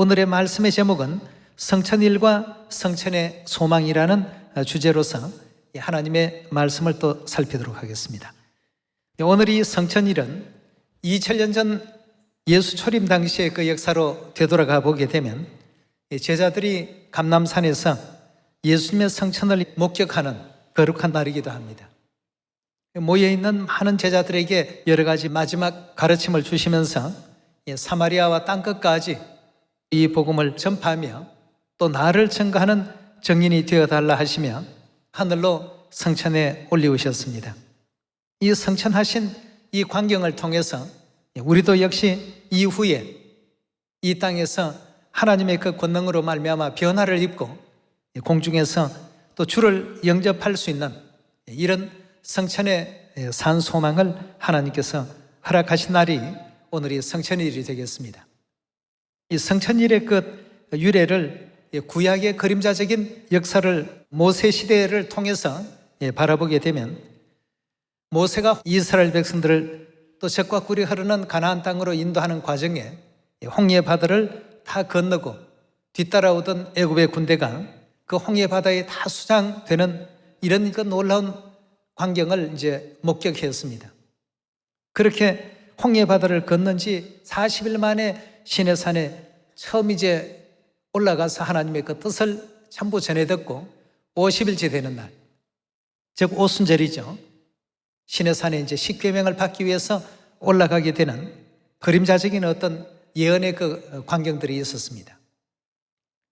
오늘의 말씀의 제목은 성천일과 성천의 소망이라는 주제로서 하나님의 말씀을 또 살피도록 하겠습니다. 오늘 이 성천일은 2000년 전 예수 초림 당시의 그 역사로 되돌아가 보게 되면 제자들이 감람산에서 예수님의 성천을 목격하는 거룩한 날이기도 합니다. 모여있는 많은 제자들에게 여러 가지 마지막 가르침을 주시면서 사마리아와 땅끝까지 이 복음을 전파하며 또 나를 증거하는 증인이 되어달라 하시며 하늘로 성천에 올리우셨습니다. 이 성천하신 이 광경을 통해서 우리도 역시 이후에 이 땅에서 하나님의 그 권능으로 말미암아 변화를 입고 공중에서 또 주를 영접할 수 있는 이런 성천의 산 소망을 하나님께서 허락하신 날이 오늘이 성천일이 되겠습니다. 이 성천일의 그 유래를 구약의 그림자적인 역사를 모세 시대를 통해서 바라보게 되면 모세가 이스라엘 백성들을 또 적과 꿀이 흐르는 가나안 땅으로 인도하는 과정에 홍해 바다를 다 건너고 뒤따라오던 애굽의 군대가 그 홍해 바다에 다 수장되는 이런 그 놀라운 광경을 이제 목격했습니다. 그렇게 홍해 바다를 건넌 지 40일 만에 시내산에 처음 이제 올라가서 하나님의 그 뜻을 전부 전해 듣고 50일째 되는 날, 즉 오순절이죠. 시내산에 이제 십계명을 받기 위해서 올라가게 되는 그림자적인 어떤 예언의 그 광경들이 있었습니다.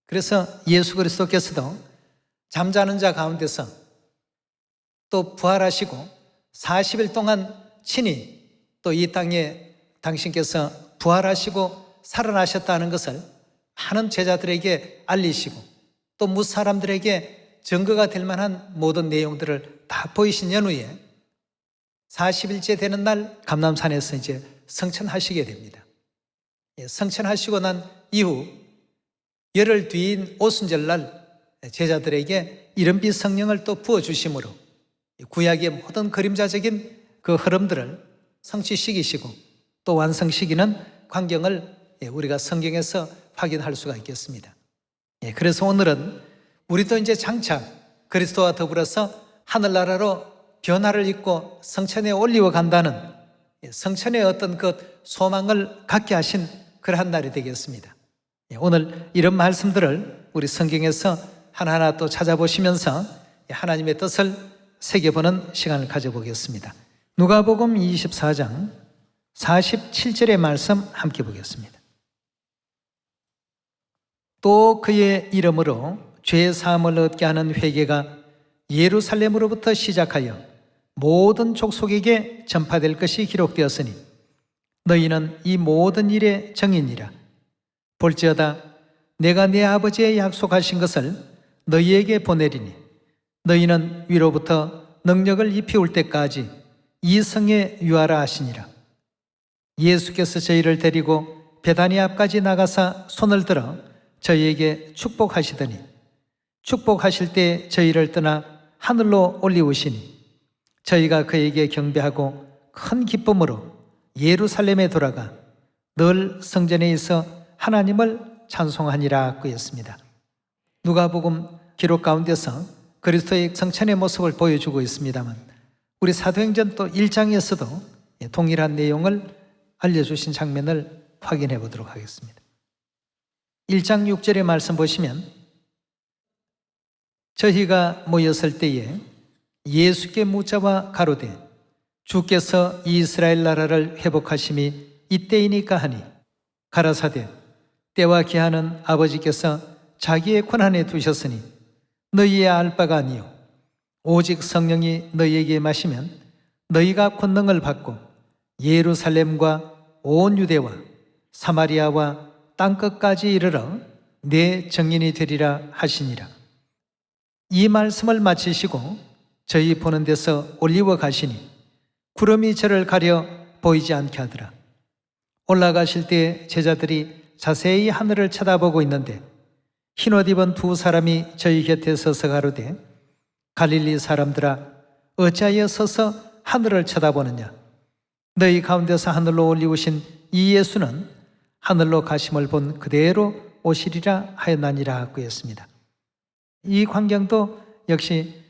그래서 예수 그리스도께서도 잠자는 자 가운데서 또 부활하시고 40일 동안 친히 또 이 땅에 당신께서 부활하시고 살아나셨다는 것을 많은 제자들에게 알리시고 또 무사람들에게 증거가 될 만한 모든 내용들을 다 보이신 연후에 40일째 되는 날 감람산에서 이제 성천하시게 됩니다. 성천하시고 난 이후 열흘 뒤인 오순절날 제자들에게 이른빛 성령을 또 부어주심으로 구약의 모든 그림자적인 그 흐름들을 성취시키시고 또 완성시키는 광경을 우리가 성경에서 확인할 수가 있겠습니다. 그래서 오늘은 우리도 이제 장차 그리스도와 더불어서 하늘나라로 변화를 입고 성천에 올리워 간다는 성천의 어떤 그 소망을 갖게 하신 그러한 날이 되겠습니다. 오늘 이런 말씀들을 우리 성경에서 하나하나 또 찾아보시면서 하나님의 뜻을 새겨보는 시간을 가져보겠습니다. 누가복음 24장 47절의 말씀 함께 보겠습니다. 또 그의 이름으로 죄 사함을 얻게 하는 회개가 예루살렘으로부터 시작하여 모든 족속에게 전파될 것이 기록되었으니 너희는 이 모든 일의 증인이라. 볼지어다 내가 내 아버지의 약속하신 것을 너희에게 보내리니 너희는 위로부터 능력을 입히올 때까지 이 성에 유하라 하시니라. 예수께서 저희를 데리고 베다니 앞까지 나가사 손을 들어 저희에게 축복하시더니 축복하실 때 저희를 떠나 하늘로 올리우시니 저희가 그에게 경배하고 큰 기쁨으로 예루살렘에 돌아가 늘 성전에 있어 하나님을 찬송하니라 그였습니다. 누가복음 기록 가운데서 그리스도의 성천의 모습을 보여주고 있습니다만 우리 사도행전 또 1장에서도 동일한 내용을 알려주신 장면을 확인해 보도록 하겠습니다. 1장 6절의 말씀 보시면 저희가 모였을 때에 예수께 묻자와 가로되 주께서 이스라엘 나라를 회복하심이 이때이니까 하니 가라사대 때와 기한은 아버지께서 자기의 권한에 두셨으니 너희의 알 바가 아니요 오직 성령이 너희에게 마시면 너희가 권능을 받고 예루살렘과 온 유대와 사마리아와 땅끝까지 이르러 내 증인이 되리라 하시니라. 이 말씀을 마치시고 저희 보는 데서 올리워 가시니 구름이 저를 가려 보이지 않게 하더라. 올라가실 때 제자들이 자세히 하늘을 쳐다보고 있는데 흰옷 입은 두 사람이 저희 곁에 서서 가로되 갈릴리 사람들아 어찌하여 서서 하늘을 쳐다보느냐. 너희 가운데서 하늘로 올리우신 이 예수는 하늘로 가심을 본 그대로 오시리라 하였나니라 했습니다. 이 광경도 역시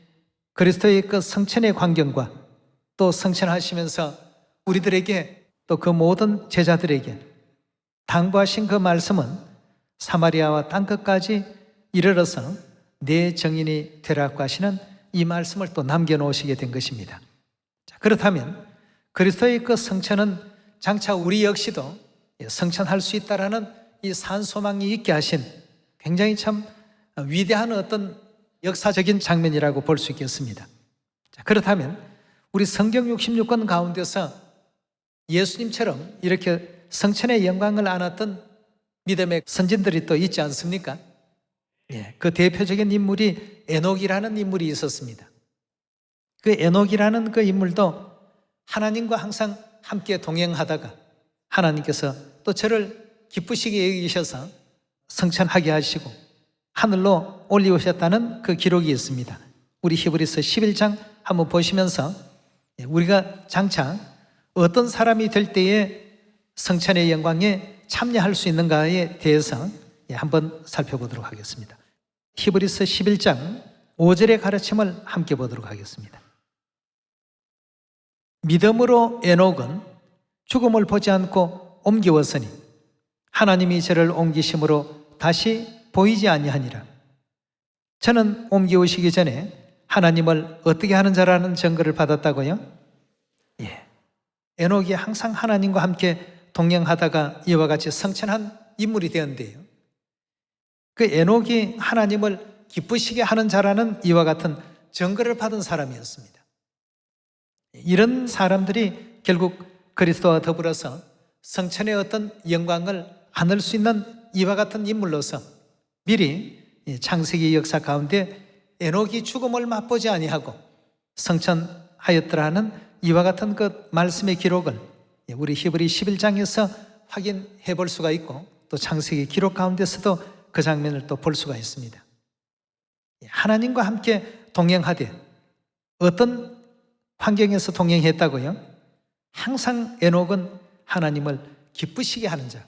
그리스도의 그 성천의 광경과 또 성천하시면서 우리들에게 또 그 모든 제자들에게 당부하신 그 말씀은 사마리아와 땅끝까지 이르러서 내 정인이 되라고 하시는 이 말씀을 또 남겨놓으시게 된 것입니다. 자, 그렇다면 그리스도의 그 성천은 장차 우리 역시도 성천할 수 있다라는 이 산소망이 있게 하신 굉장히 참 위대한 어떤 역사적인 장면이라고 볼 수 있겠습니다. 자, 그렇다면 우리 성경 66권 가운데서 예수님처럼 이렇게 성천의 영광을 안았던 믿음의 선진들이 또 있지 않습니까? 그 대표적인 인물이 에녹이라는 인물이 있었습니다. 그 에녹이라는 그 인물도 하나님과 항상 함께 동행하다가 하나님께서 또 저를 기쁘시게 여기셔서 성천하게 하시고 하늘로 올리우셨다는 그 기록이 있습니다. 우리 히브리서 11장 한번 보시면서 우리가 장차 어떤 사람이 될 때에 성천의 영광에 참여할 수 있는가에 대해서 한번 살펴보도록 하겠습니다. 히브리서 11장 5절의 가르침을 함께 보도록 하겠습니다. 믿음으로 에녹은 죽음을 보지 않고 옮기웠으니 하나님이 저를 옮기심으로 다시 보이지 아니하니라. 저는 옮기우시기 전에 하나님을 어떻게 하는 자라는 증거를 받았다고요? 에녹이 항상 하나님과 함께 동행하다가 이와 같이 성천한 인물이 되었는데요. 그 에녹이 하나님을 기쁘시게 하는 자라는 이와 같은 증거를 받은 사람이었습니다. 이런 사람들이 결국 그리스도와 더불어서 성천의 어떤 영광을 안을 수 있는 이와 같은 인물로서 미리 창세기 역사 가운데 에녹이 죽음을 맛보지 아니하고 성천하였더라 하는 이와 같은 그 말씀의 기록을 우리 히브리 11장에서 확인해 볼 수가 있고 또 창세기 기록 가운데서도 그 장면을 또 볼 수가 있습니다. 하나님과 함께 동행하되 어떤 환경에서 동행했다고요? 항상 에녹은 하나님을 기쁘시게 하는 자,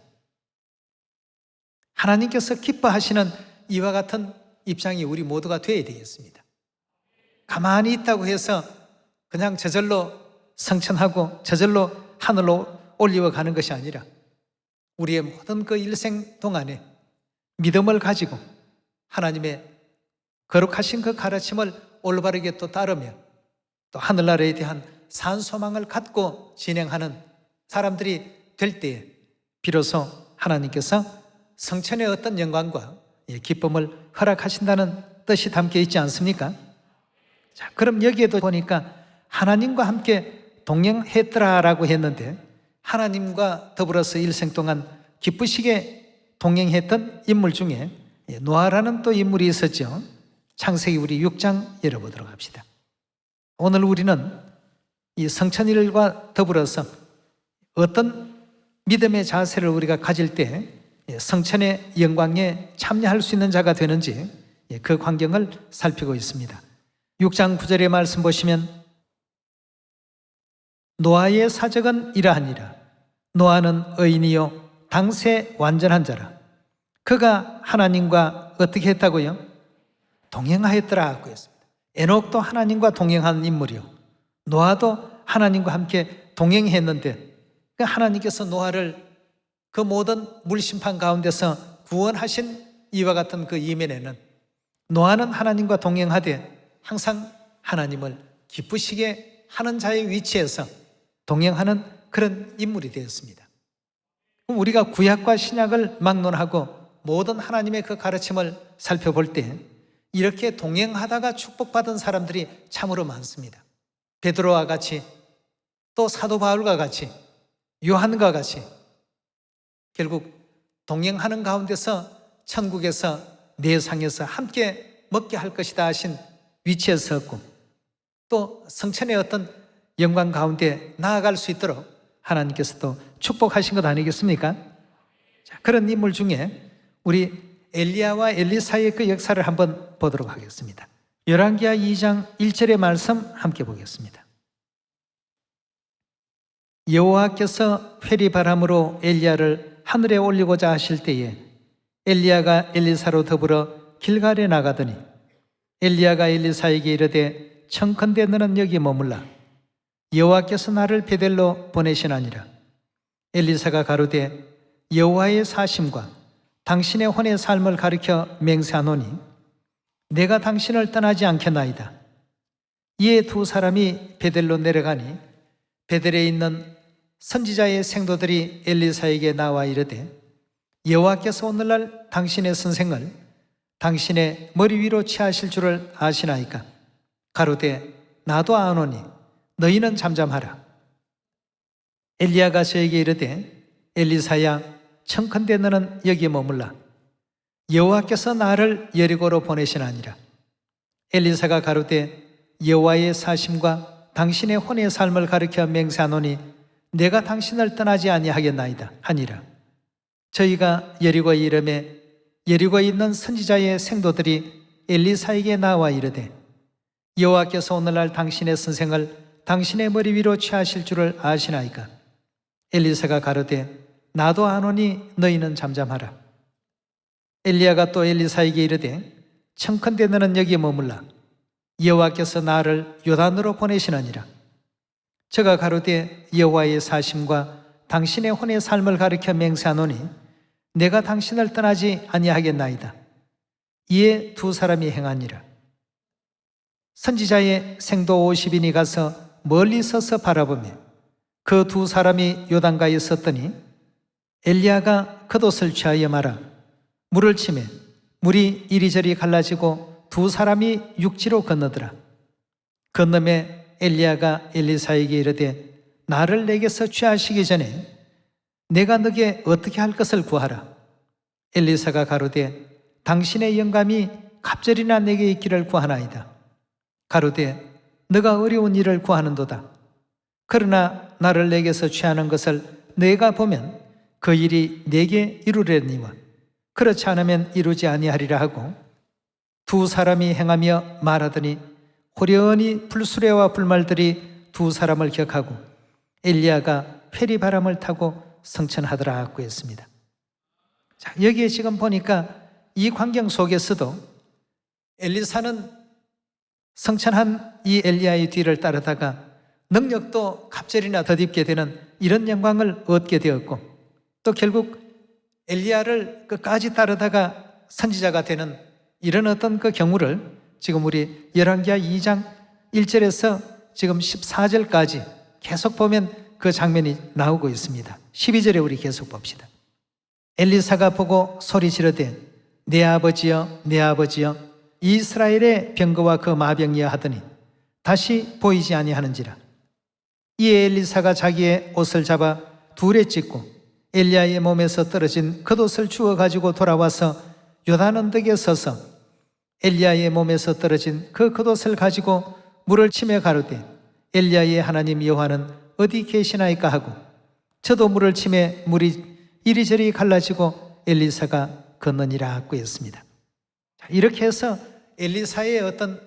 하나님께서 기뻐하시는 이와 같은 입장이 우리 모두가 되어야 되겠습니다. 가만히 있다고 해서 그냥 저절로 성천하고 저절로 하늘로 올리워 가는 것이 아니라 우리의 모든 그 일생 동안에 믿음을 가지고 하나님의 거룩하신 그 가르침을 올바르게 또 따르며 또 하늘나라에 대한 산소망을 갖고 진행하는 사람들이 될 때에 비로소 하나님께서 성천의 어떤 영광과 기쁨을 허락하신다는 뜻이 담겨 있지 않습니까? 자, 그럼 여기에도 보니까 하나님과 함께 동행했더라라고 했는데 하나님과 더불어서 일생 동안 기쁘시게 동행했던 인물 중에 노아라는 또 인물이 있었죠. 창세기 우리 6장 열어보도록 합시다. 오늘 우리는 이 성천일과 더불어서 어떤 믿음의 자세를 우리가 가질 때 성천의 영광에 참여할 수 있는 자가 되는지 그 광경을 살피고 있습니다. 6장 9절의 말씀 보시면 노아의 사적은 이러하니라. 노아는 의인이요 당세 완전한 자라. 그가 하나님과 어떻게 했다고요? 동행하였더라고 했습니다. 에녹도 하나님과 동행한 인물이요 노아도 하나님과 함께 동행했는데 하나님께서 노아를 그 모든 물심판 가운데서 구원하신 이와 같은 그 이면에는 노아는 하나님과 동행하되 항상 하나님을 기쁘시게 하는 자의 위치에서 동행하는 그런 인물이 되었습니다. 그럼 우리가 구약과 신약을 막론하고 모든 하나님의 그 가르침을 살펴볼 때 이렇게 동행하다가 축복받은 사람들이 참으로 많습니다. 베드로와 같이 또 사도 바울과 같이 요한과 같이 결국 동행하는 가운데서 천국에서 내상에서 함께 먹게 할 것이다 하신 위치에 섰고 또 성천의 어떤 영광 가운데 나아갈 수 있도록 하나님께서도 축복하신 것 아니겠습니까? 자, 그런 인물 중에 우리 엘리야와 엘리사의 그 역사를 한번 보도록 하겠습니다. 열왕기하 2장 1절의 말씀 함께 보겠습니다. 여호와께서 회리바람으로 엘리야를 하늘에 올리고자 하실 때에 엘리야가 엘리사로 더불어 길갈에 나가더니 엘리야가 엘리사에게 이르되 청컨대 너는 여기 머물라. 여호와께서 나를 베델로 보내시나니라. 엘리사가 가로되 여호와의 사심과 당신의 혼의 삶을 가리켜 맹세하노니 내가 당신을 떠나지 않겠나이다. 이에 두 사람이 베델로 내려가니 베델에 있는 선지자의 생도들이 엘리사에게 나와 이르되 여호와께서 오늘날 당신의 선생을 당신의 머리 위로 취하실 줄을 아시나이까? 가로되 나도 아노니 너희는 잠잠하라. 엘리야가 저에게 이르되 엘리사야 청컨대 너는 여기에 머물라. 여호와께서 나를 여리고로 보내시나니라. 엘리사가 가로되 여호와의 사심과 당신의 혼의 삶을 가리켜 맹세하노니 내가 당신을 떠나지 아니하겠나이다 하니라. 저희가 여리고에 이르매 여리고에 있는 선지자의 생도들이 엘리사에게 나와 이르되 여호와께서 오늘날 당신의 선생을 당신의 머리 위로 취하실 줄을 아시나이까? 엘리사가 가로되 나도 아노니 너희는 잠잠하라. 엘리야가 또 엘리사에게 이르되 청컨대 너는 여기에 머물라. 여호와께서 나를 요단으로 보내시느니라. 저가 가로되 여호와의 사심과 당신의 혼의 삶을 가리켜 맹세하노니 내가 당신을 떠나지 아니하겠나이다. 이에 두 사람이 행하니라. 선지자의 생도 50인이 가서 멀리 서서 바라보며 그 두 사람이 요단가에 섰더니 엘리야가 겉옷을 취하여 말아 물을 치매 물이 이리저리 갈라지고 두 사람이 육지로 건너더라. 건너매 엘리야가 엘리사에게 이르되 나를 내게서 취하시기 전에 내가 너게 어떻게 할 것을 구하라. 엘리사가 가로되 당신의 영감이 갑절이나 내게 있기를 구하나이다. 가로되 너가 어려운 일을 구하는도다. 그러나 나를 내게서 취하는 것을 내가 보면 그 일이 내게 이루려니와 그렇지 않으면 이루지 아니하리라 하고 두 사람이 행하며 말하더니 호련히 불수레와 불말들이 두 사람을 격하고 엘리야가 회리바람을 타고 성천하더라 하고 했습니다. 자, 여기에 지금 보니까 이 광경 속에서도 엘리사는 성천한 이 엘리야의 뒤를 따르다가 능력도 갑절이나 덧입게 되는 이런 영광을 얻게 되었고 또 결국 엘리야를 끝까지 따르다가 선지자가 되는 이런 어떤 그 경우를 지금 우리 열왕기하 2장 1절에서 지금 14절까지 계속 보면 그 장면이 나오고 있습니다. 12절에 우리 계속 봅시다. 엘리사가 보고 소리 지르되 내 아버지여 내 아버지여 이스라엘의 병거와 그 마병이여 하더니 다시 보이지 아니하는지라. 이에 엘리사가 자기의 옷을 잡아 둘에 찢고 엘리야의 몸에서 떨어진 겉옷을 주워 가지고 돌아와서 요단 언덕에 서서 엘리야의 몸에서 떨어진 그 겉옷을 가지고 물을 치며 가로되 엘리야의 하나님 여호와는 어디 계시나이까 하고 저도 물을 치매 물이 이리저리 갈라지고 엘리사가 건너니라 하고 했습니다. 이렇게 해서 엘리사의 어떤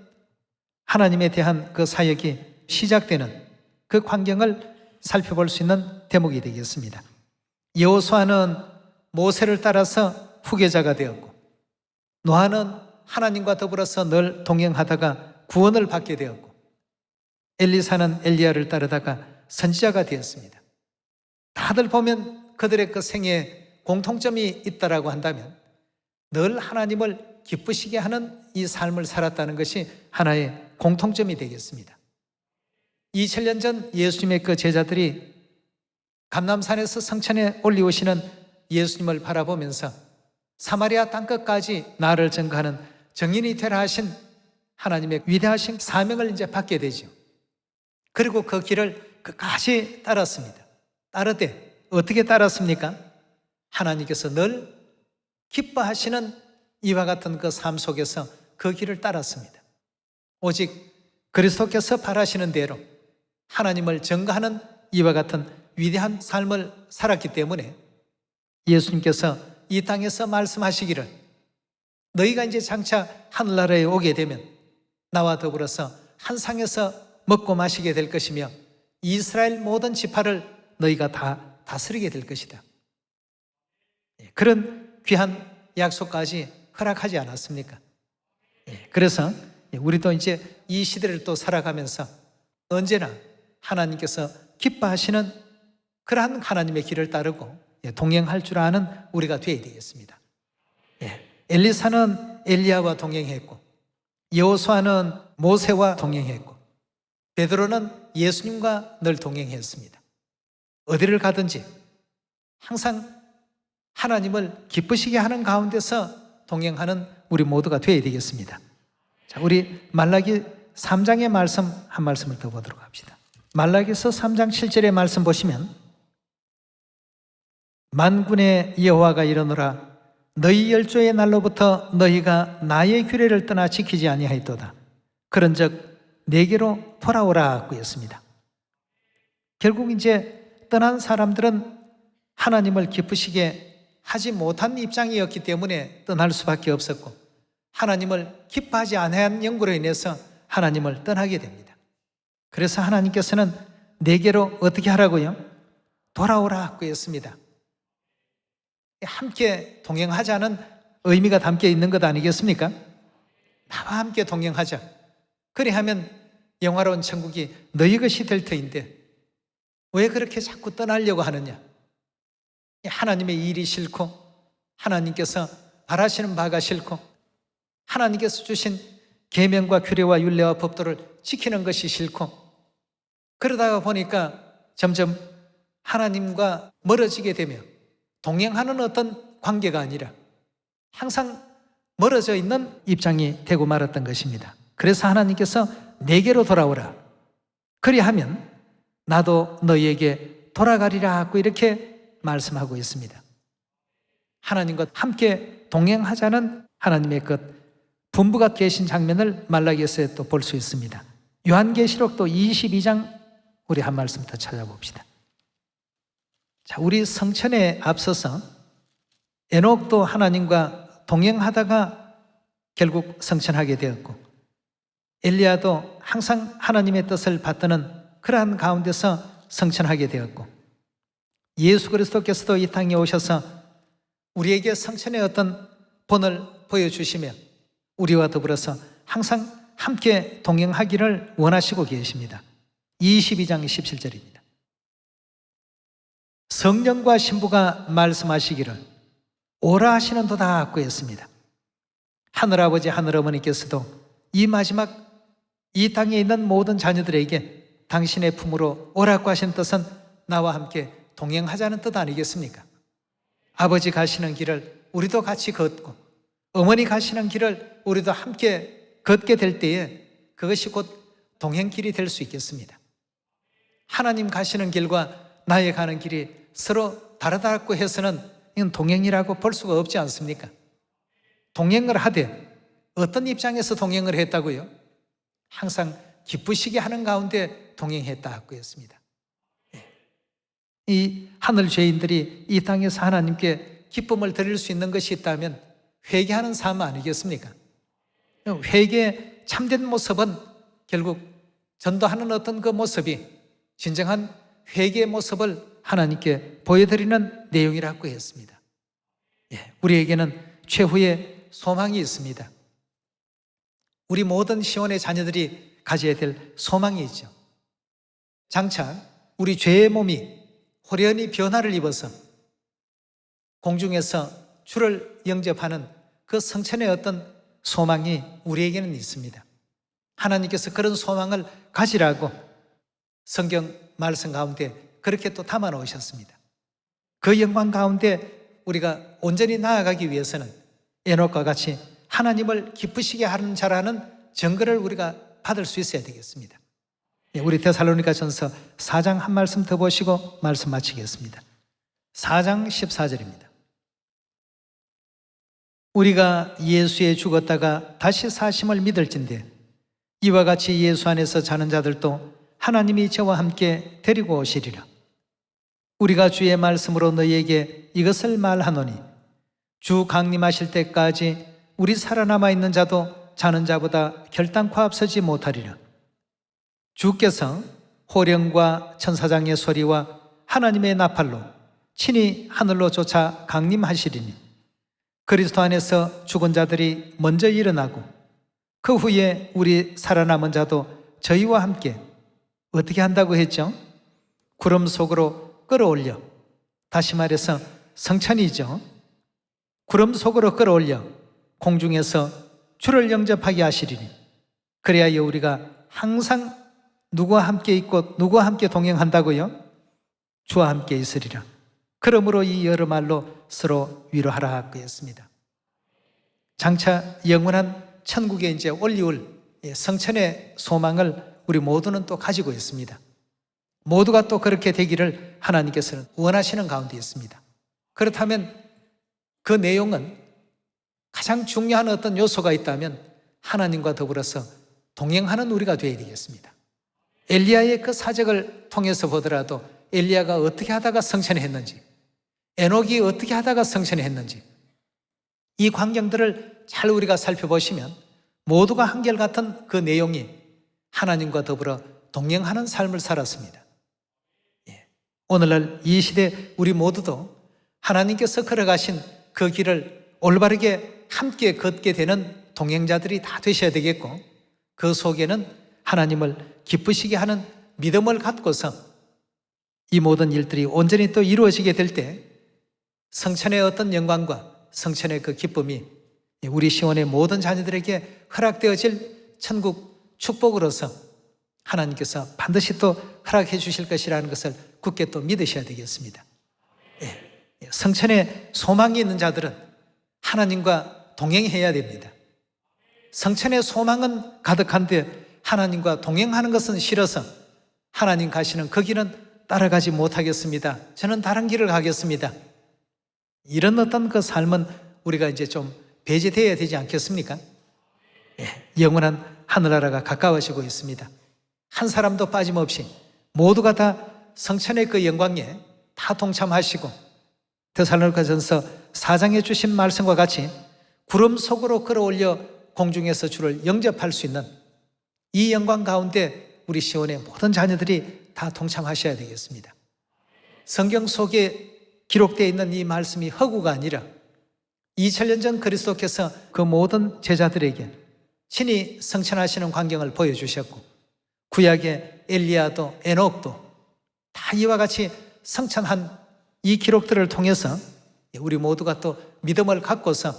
하나님에 대한 그 사역이 시작되는 그 광경을 살펴볼 수 있는 대목이 되겠습니다. 여호수아는 모세를 따라서 후계자가 되었고 노아는 하나님과 더불어서 늘 동행하다가 구원을 받게 되었고 엘리사는 엘리야를 따르다가 선지자가 되었습니다. 다들 보면 그들의 그 생애에 공통점이 있다라고 한다면 늘 하나님을 기쁘시게 하는 이 삶을 살았다는 것이 하나의 공통점이 되겠습니다. 2000년 전 예수님의 그 제자들이 감람산에서 성천에 올리오시는 예수님을 바라보면서 사마리아 땅끝까지 나를 증거하는 증인이 되라 하신 하나님의 위대하신 사명을 이제 받게 되죠. 그리고 그 길을 끝까지 따랐습니다. 따르되 어떻게 따랐습니까? 하나님께서 늘 기뻐하시는 이와 같은 그 삶 속에서 그 길을 따랐습니다. 오직 그리스도께서 바라시는 대로 하나님을 증거하는 이와 같은 위대한 삶을 살았기 때문에 예수님께서 이 땅에서 말씀하시기를 너희가 이제 장차 하늘나라에 오게 되면 나와 더불어서 한 상에서 먹고 마시게 될 것이며 이스라엘 모든 지파를 너희가 다 다스리게 될 것이다. 그런 귀한 약속까지 허락하지 않았습니까? 그래서 우리도 이제 이 시대를 또 살아가면서 언제나 하나님께서 기뻐하시는 그러한 하나님의 길을 따르고 동행할 줄 아는 우리가 되어야 되겠습니다. 엘리사는 엘리야와 동행했고, 여호수아는 모세와 동행했고, 베드로는 예수님과 늘 동행했습니다. 어디를 가든지 항상 하나님을 기쁘시게 하는 가운데서 동행하는 우리 모두가 되어야 되겠습니다. 자, 우리 말라기 3장의 말씀 한 말씀을 더 보도록 합시다. 말라기서 3장 7절의 말씀 보시면, 만군의 여호와가 이르노라, 너희 열조의 날로부터 너희가 나의 규례를 떠나 지키지 아니하였도다. 그런즉 내게로 돌아오라 하였습니다. 결국 이제 떠난 사람들은 하나님을 기쁘시게 하지 못한 입장이었기 때문에 떠날 수밖에 없었고, 하나님을 기뻐하지 않은 영구로 인해서 하나님을 떠나게 됩니다. 그래서 하나님께서는 내게로 어떻게 하라고요? 돌아오라 하였습니다. 함께 동행하자는 의미가 담겨 있는 것 아니겠습니까? 나와 함께 동행하자. 그리하면 영화로운 천국이 너희 것이 될 터인데 왜 그렇게 자꾸 떠나려고 하느냐? 하나님의 일이 싫고, 하나님께서 바라시는 바가 싫고, 하나님께서 주신 계명과 규례와 율례와 법도를 지키는 것이 싫고, 그러다가 보니까 점점 하나님과 멀어지게 되며 동행하는 어떤 관계가 아니라 항상 멀어져 있는 입장이 되고 말았던 것입니다. 그래서 하나님께서 내게로 돌아오라. 그리하면 나도 너희에게 돌아가리라 하고 이렇게 말씀하고 있습니다. 하나님과 함께 동행하자는 하나님의 것 분부가 계신 장면을 말라기에서 또 볼 수 있습니다. 요한계시록도 22장 우리 한 말씀 더 찾아봅시다. 자, 우리 성천에 앞서서 에녹도 하나님과 동행하다가 결국 성천하게 되었고, 엘리야도 항상 하나님의 뜻을 받드는 그러한 가운데서 성천하게 되었고, 예수 그리스도께서도 이 땅에 오셔서 우리에게 성천의 어떤 본을 보여주시며 우리와 더불어서 항상 함께 동행하기를 원하시고 계십니다. 22장 17절입니다. 성령과 신부가 말씀하시기를 오라 하시는 도다 하고 했습니다. 하늘아버지 하늘어머니께서도 이 마지막 이 땅에 있는 모든 자녀들에게 당신의 품으로 오라고 하신 뜻은 나와 함께 동행하자는 뜻 아니겠습니까? 아버지 가시는 길을 우리도 같이 걷고, 어머니 가시는 길을 우리도 함께 걷게 될 때에 그것이 곧 동행길이 될 수 있겠습니다. 하나님 가시는 길과 나의 가는 길이 서로 다르다고 해서는 이건 동행이라고 볼 수가 없지 않습니까? 동행을 하되 어떤 입장에서 동행을 했다고요? 항상 기쁘시게 하는 가운데 동행했다고 했습니다. 이 하늘 죄인들이 이 땅에서 하나님께 기쁨을 드릴 수 있는 것이 있다면 회개하는 삶 아니겠습니까? 회개의 참된 모습은 결국 전도하는 어떤 그 모습이 진정한 회개의 모습을 하나님께 보여드리는 내용이라고 했습니다. 우리에게는 최후의 소망이 있습니다. 우리 모든 시온의 자녀들이 가져야 될 소망이 있죠. 장차 우리 죄의 몸이 호련히 변화를 입어서 공중에서 주를 영접하는 그 성천의 어떤 소망이 우리에게는 있습니다. 하나님께서 그런 소망을 가지라고 성경 말씀 가운데 그렇게 또 담아 놓으셨습니다. 그 영광 가운데 우리가 온전히 나아가기 위해서는 에녹과 같이 하나님을 기쁘시게 하는 자라는 증거를 우리가 받을 수 있어야 되겠습니다. 우리 데살로니가 전서 4장 한 말씀 더 보시고 말씀 마치겠습니다. 4장 14절입니다. 우리가 예수에 죽었다가 다시 사심을 믿을진대 이와 같이 예수 안에서 자는 자들도 하나님이 저와 함께 데리고 오시리라. 우리가 주의 말씀으로 너희에게 이것을 말하노니 주 강림하실 때까지 우리 살아남아 있는 자도 자는 자보다 결단코 앞서지 못하리라. 주께서 호령과 천사장의 소리와 하나님의 나팔로 친히 하늘로 쫓아 강림하시리니 그리스도 안에서 죽은 자들이 먼저 일어나고 그 후에 우리 살아남은 자도 저희와 함께 어떻게 한다고 했죠? 구름 속으로 끌어올려, 다시 말해서 성천이죠. 구름 속으로 끌어올려 공중에서 주를 영접하게 하시리니 그래야 우리가 항상 누구와 함께 있고 누구와 함께 동행한다고요? 주와 함께 있으리라. 그러므로 이 여러 말로 서로 위로하라 그랬습니다. 장차 영원한 천국에 이제 올리올 성천의 소망을 우리 모두는 또 가지고 있습니다. 모두가 또 그렇게 되기를 하나님께서는 원하시는 가운데 있습니다. 그렇다면 그 내용은 가장 중요한 어떤 요소가 있다면 하나님과 더불어서 동행하는 우리가 되어야 되겠습니다. 엘리야의 그 사적을 통해서 보더라도 엘리야가 어떻게 하다가 성천했는지, 에녹이 어떻게 하다가 성천했는지, 이 광경들을 잘 우리가 살펴보시면 모두가 한결같은 그 내용이 하나님과 더불어 동행하는 삶을 살았습니다. 오늘날 이 시대 우리 모두도 하나님께서 걸어가신 그 길을 올바르게 함께 걷게 되는 동행자들이 다 되셔야 되겠고, 그 속에는 하나님을 기쁘시게 하는 믿음을 갖고서 이 모든 일들이 온전히 또 이루어지게 될 때 성천의 어떤 영광과 성천의 그 기쁨이 우리 시온의 모든 자녀들에게 허락되어질 천국 축복으로서 하나님께서 반드시 또 허락해 주실 것이라는 것을 굳게 또 믿으셔야 되겠습니다. 성천에 소망이 있는 자들은 하나님과 동행해야 됩니다. 성천의 소망은 가득한데 하나님과 동행하는 것은 싫어서 하나님 가시는 그 길은 따라가지 못하겠습니다. 저는 다른 길을 가겠습니다. 이런 어떤 그 삶은 우리가 이제 좀 배제되어야 되지 않겠습니까? 영원한 하늘나라가 가까워지고 있습니다. 한 사람도 빠짐없이 모두가 다 성천의 그 영광에 다 동참하시고 데살로니가전서 4장에 주신 말씀과 같이 구름 속으로 끌어올려 공중에서 주를 영접할 수 있는 이 영광 가운데 우리 시온의 모든 자녀들이 다 동참하셔야 되겠습니다. 성경 속에 기록되어 있는 이 말씀이 허구가 아니라 2000년 전 그리스도께서 그 모든 제자들에게 친히 성천하시는 광경을 보여주셨고, 구약의 엘리야도 에녹도 다 이와 같이 성천한 이 기록들을 통해서 우리 모두가 또 믿음을 갖고서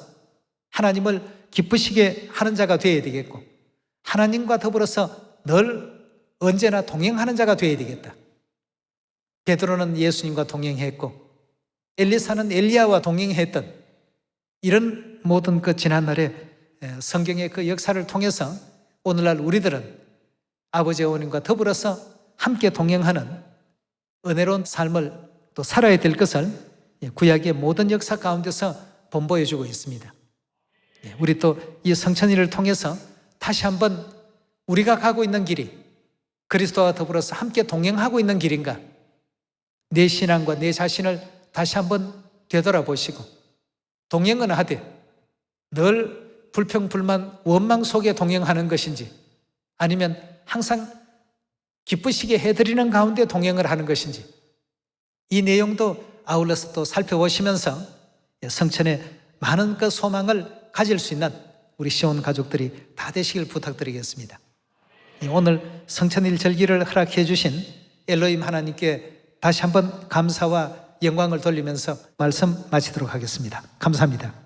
하나님을 기쁘시게 하는 자가 되어야 되겠고, 하나님과 더불어서 늘 언제나 동행하는 자가 되어야 되겠다. 베드로는 예수님과 동행했고 엘리사는 엘리야와 동행했던 이런 모든 그 지난날의 성경의 그 역사를 통해서 오늘날 우리들은 아버지 어머님과 더불어서 함께 동행하는 은혜로운 삶을 또 살아야 될 것을 구약의 모든 역사 가운데서 본보여주고 있습니다. 우리 또 이 성천일을 통해서 다시 한번 우리가 가고 있는 길이 그리스도와 더불어서 함께 동행하고 있는 길인가, 내 신앙과 내 자신을 다시 한번 되돌아보시고 동행은 하되 늘 불평불만 원망 속에 동행하는 것인지, 아니면 항상 기쁘시게 해드리는 가운데 동행을 하는 것인지, 이 내용도 아울러서 또 살펴보시면서 성천의 많은 그 소망을 가질 수 있는 우리 시온 가족들이 다 되시길 부탁드리겠습니다. 오늘 성천일 절기를 허락해 주신 엘로힘 하나님께 다시 한번 감사와 영광을 돌리면서 말씀 마치도록 하겠습니다. 감사합니다.